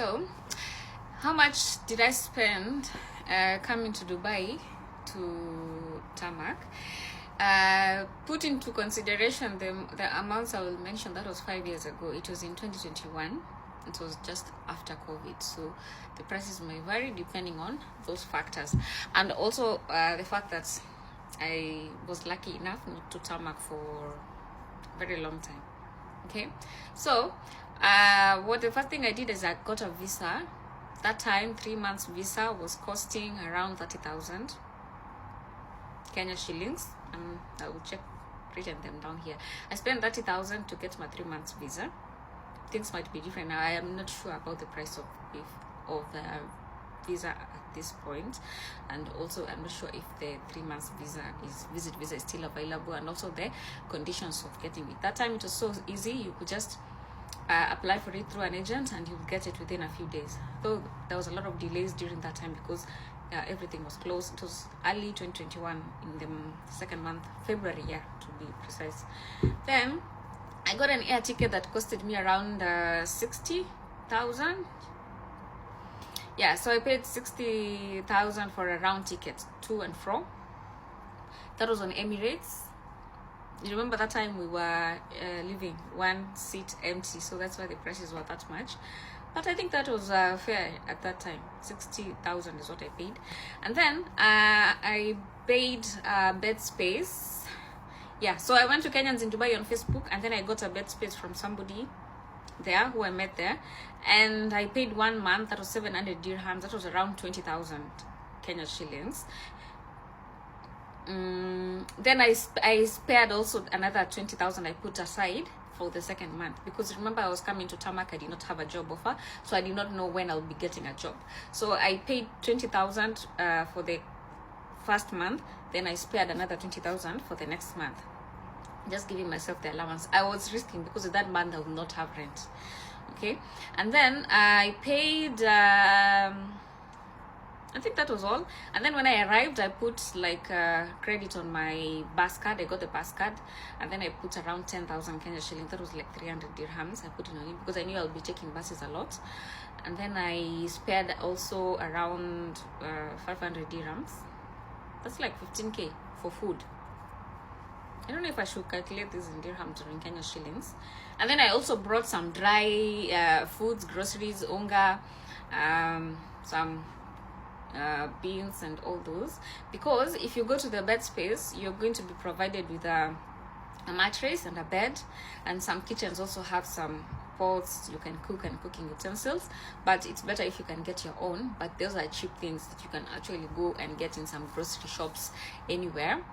So, how much did I spend coming to Dubai to Tarmac? Put into consideration the amounts I will mention, that was 5 years ago. It was in 2021. It was just after COVID, so the prices may vary depending on those factors, and also the fact that I was lucky enough not to Tarmac for a very long time. Okay, so what the first thing I did is I got a visa. That time 3 months visa was costing around 30,000 Kenya shillings. I will check, written them down here. I spent 30,000 to get my 3 months visa. Things might be different now. I am not sure about the price of the visa at this point, and also I'm not sure if the 3 months visit visa is still available, and also the conditions of getting it. That time it was so easy, you could just apply for it through an agent and you'll get it within a few days. Though there was a lot of delays during that time because everything was closed. It was early 2021 in the second month, February, to be precise. Then I got an air ticket that costed me around 60,000. So I paid 60,000 for a round ticket to and fro. That was on Emirates. You remember that time we were leaving one seat empty, so that's why the prices were that much. But I think that was fair at that time. 60,000 is what I paid. And then I paid Bedspace. So I went to Kenyans in Dubai on Facebook, and then I got a Bedspace from somebody there who I met there, and I paid 1 month. That was 700 dirhams. That was around 20,000 Kenya shillings. Then I spared also another 20,000 I put aside for the second month, because remember I was coming to Tarmac, I did not have a job offer, so I did not know when I'll be getting a job. So I paid 20,000 for the first month, then I spared another 20,000 for the next month, just giving myself the allowance. I was risking because that month I will not have rent. Okay, and then I paid I think that was all. And then when I arrived, I put like credit on my bus card. I got the bus card, and then I put around 10,000 Kenya shillings. That was like 300 dirhams. I put it on it because I knew I'll be taking buses a lot. And then I spared also around 500 dirhams. That's like 15k for food. I don't know if I should calculate this in dirhams or in Kenya shillings. And then I also brought some dry foods, groceries, unga, some beans and all those, because if you go to the Bedspace, you're going to be provided with a mattress and a bed, and some kitchens also have some pots you can cook and cooking utensils, but it's better if you can get your own. But those are cheap things that you can actually go and get in some grocery shops anywhere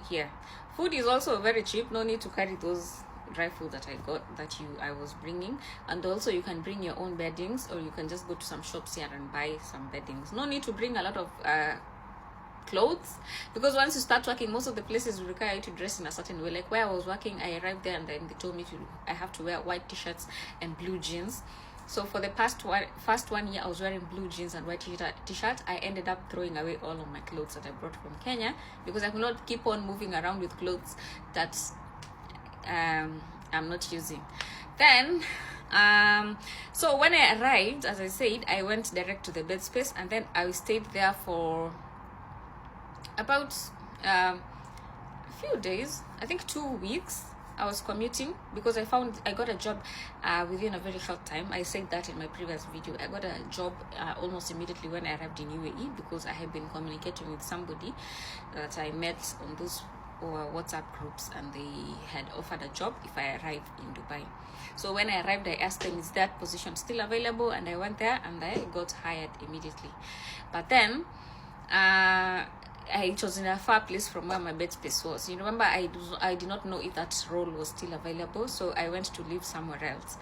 here. Food is also very cheap. No need to carry those dry food that I was bringing. And also you can bring your own beddings, or you can just go to some shops here and buy some beddings. No need to bring a lot of clothes, because once you start working, most of the places will require you to dress in a certain way. Like where I was working, I arrived there and then they told me I have to wear white t-shirts and blue jeans. So for the first 1 year I was wearing blue jeans and white t-shirt. I ended up throwing away all of my clothes that I brought from Kenya, because I could not keep on moving around with clothes that I'm not using. Then so when I arrived, as I said, I went direct to the Bedspace, and then I stayed there for about a few days, I think 2 weeks. I was commuting because I got a job within a very short time. I said that in my previous video. I got a job almost immediately when I arrived in UAE, because I had been communicating with somebody that I met on those WhatsApp groups, and they had offered a job if I arrived in Dubai. So when I arrived, I asked them, is that position still available? And I went there and I got hired immediately. But then it was in a far place from where my Bedspace was. You remember, I did not know if that role was still available, so I went to live somewhere else.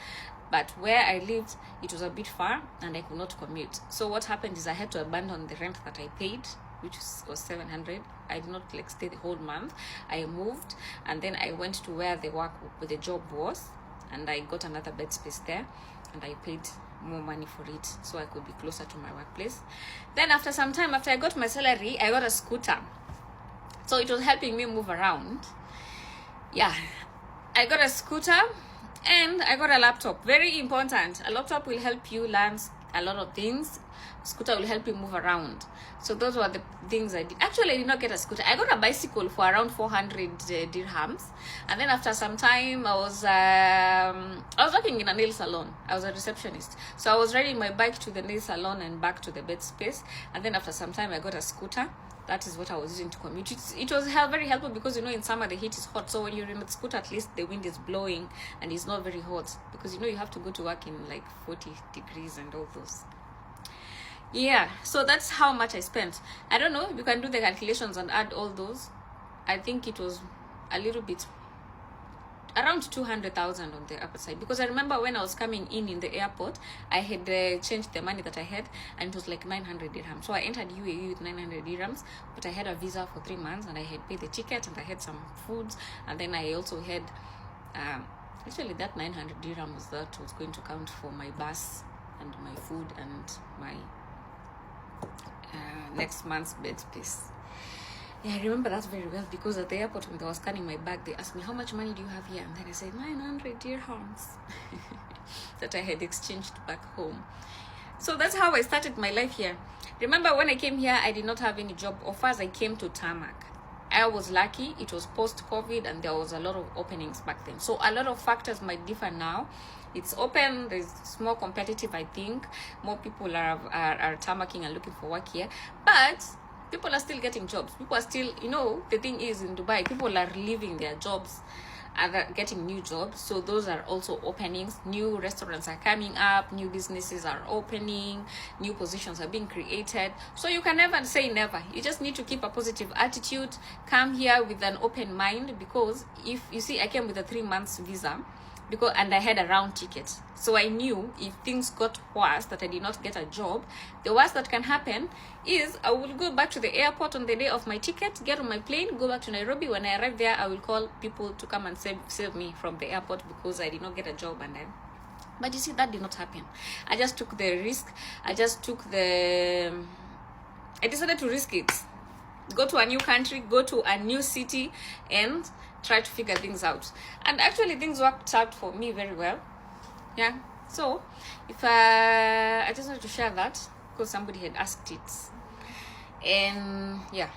But where I lived, it was a bit far and I could not commute. So what happened is I had to abandon the rent that I paid, which was 700. I did not stay the whole month. I moved, and then I went to where the job was, and I got another Bedspace there, and I paid more money for it so I could be closer to my workplace. Then after some time, after I got my salary, I got a scooter, so it was helping me move around. I got a scooter, And I got a laptop. Very important. A laptop will help you learn a lot of things. Scooter will help you move around. So those were the things I did. Actually, I did not get a scooter. I got a bicycle for around 400 dirhams. And then after some time, I was working in a nail salon. I was a receptionist. So I was riding my bike to the nail salon and back to the Bedspace. And then after some time, I got a scooter. That is what I was using to commute. It was very helpful because, in summer the heat is hot. So when you're in a scooter, at least the wind is blowing and it's not very hot. Because, you have to go to work in like 40 degrees and all those. Yeah, so that's how much I spent. I don't know, you can do the calculations and add all those. I think it was a little bit, around 200,000 on the upper side, because I remember when I was coming in the airport, I had changed the money that I had, and it was like 900 dirhams. So I entered UAE with 900 dirhams, but I had a visa for 3 months, and I had paid the ticket, and I had some foods, and then I also had actually that 900 dirhams that was going to count for my bus and my food and my next month's bed space. Yeah, I remember that very well, because at the airport when they were scanning my bag, they asked me, how much money do you have here? And then I said 900 dirhams that I had exchanged back home. So that's how I started my life here. Remember, when I came here, I did not have any job offers. I came to Tarmac. I was lucky. It was post-COVID and there was a lot of openings back then. So a lot of factors might differ now. It's open, it's more competitive, I think. More people are tarmacking and looking for work here. But people are still getting jobs. People are still, the thing is, in Dubai, people are leaving their jobs and are getting new jobs. So those are also openings. New restaurants are coming up, new businesses are opening, new positions are being created. So you can never say never. You just need to keep a positive attitude. Come here with an open mind, because if you see, I came with a 3 months visa, and I had a round ticket. So I knew if things got worse, that I did not get a job, the worst that can happen is I will go back to the airport on the day of my ticket, get on my plane, go back to Nairobi. When I arrive there, I will call people to come and save me from the airport, because I did not get a job. But you see, that did not happen. I just took the risk. I decided to risk it. Go to a new country, go to a new city, and try to figure things out. And actually things worked out for me very well. Yeah, so if I just wanted to share that because somebody had asked it. And yeah.